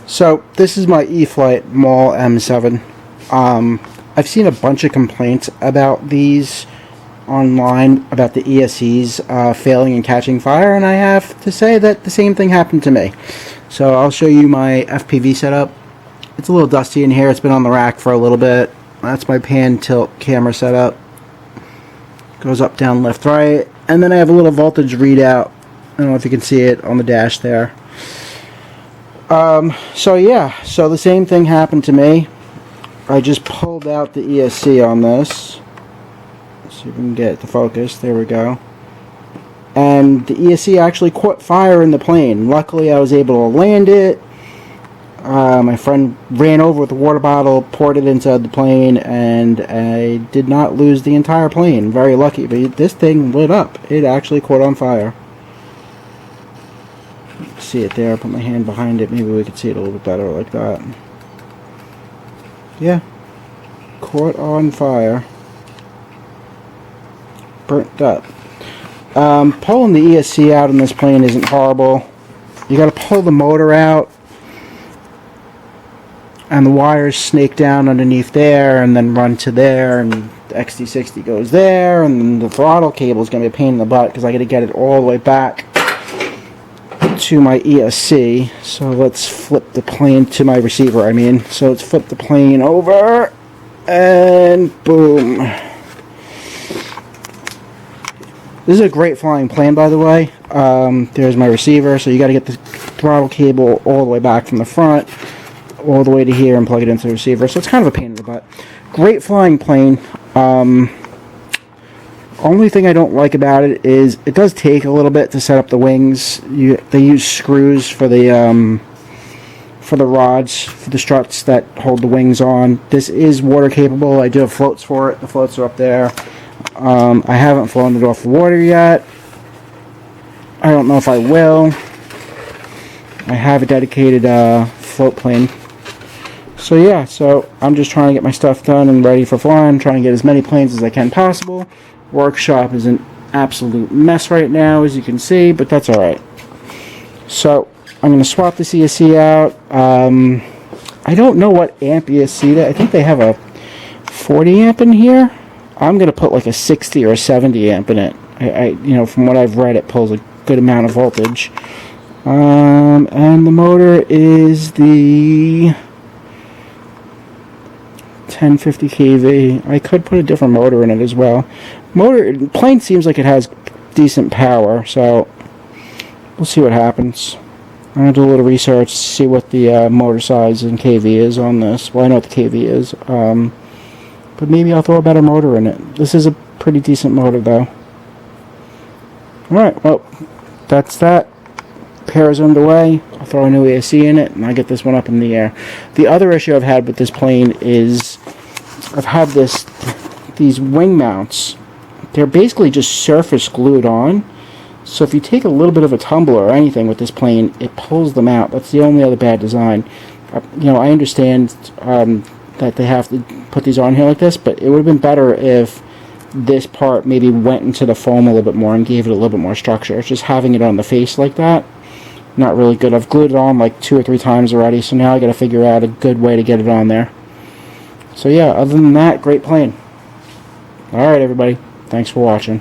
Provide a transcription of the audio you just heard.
So this is my Eflite Maule M7. I've seen a bunch of complaints about these online about the ESCs failing and catching fire, and I have to say that the same thing happened to me. So I'll show you my FPV setup. It's a little dusty in here. It's been on the rack for a little bit. That's my pan tilt camera setup. Goes up, down, left, right, and then I have a little voltage readout. I don't know if you can see it on the dash there. So yeah, so the same thing happened to me. I just pulled out the ESC on this. Let's see if we can get it to focus. There we go. And the ESC actually caught fire in the plane. Luckily, I was able to land it. My friend ran over with a water bottle, poured it inside the plane, and I did not lose the entire plane. Very lucky, but this thing lit up. It actually caught on fire. See it there. Put my hand behind it. Maybe we could see it a little bit better like that. Yeah, caught on fire. Burnt up. Pulling the ESC out on this plane isn't horrible. You got to pull the motor out, and the wires snake down underneath there, and then run to there, and the XD60 goes there, and then the throttle cable is going to be a pain in the butt because I got to get it all the way back to my ESC. So let's flip the plane to my receiver, so let's flip the plane over, and boom. This is a great flying plane, by the way. There's my receiver, so you got to get the throttle cable all the way back from the front all the way to here and plug it into the receiver, so it's kind of a pain in the butt. Great flying plane. Only thing I don't like about it is it does take a little bit to set up the wings. They use screws for the rods, for the struts that hold the wings on. This is water capable. I do have floats for it. The floats are up there. I haven't flown it off the water yet. I don't know if I will. I have a dedicated float plane. So yeah, so I'm just trying to get my stuff done and ready for flying. Trying to get as many planes as I can possible. Workshop is an absolute mess right now, as you can see, but that's alright. So I'm going to swap the ESC out. I don't know what amp ESC I think they have a 40 amp in here. I'm going to put like a 60 or a 70 amp in it. From what I've read, it pulls a good amount of voltage. And the motor is the 1050 kV. I could put a different motor in it as well. Plane seems like it has decent power, so we'll see what happens. I'm going to do a little research, see what the motor size and kV is on this. Well, I know what the kV is, but maybe I'll throw a better motor in it. This is a pretty decent motor, though. Alright, well, that's that. Pair is underway. I'll throw a new ESC in it, and I get this one up in the air. The other issue I've had with this plane is I've had these wing mounts. They're basically just surface glued on. So if you take a little bit of a tumbler or anything with this plane, it pulls them out. That's the only other bad design. I understand that they have to put these on here like this, but it would have been better if this part maybe went into the foam a little bit more and gave it a little bit more structure. It's just having it on the face like that, not really good. I've glued it on like 2 or 3 times already, so now I got to figure out a good way to get it on there. So yeah, other than that, great plane. Alright everybody, thanks for watching.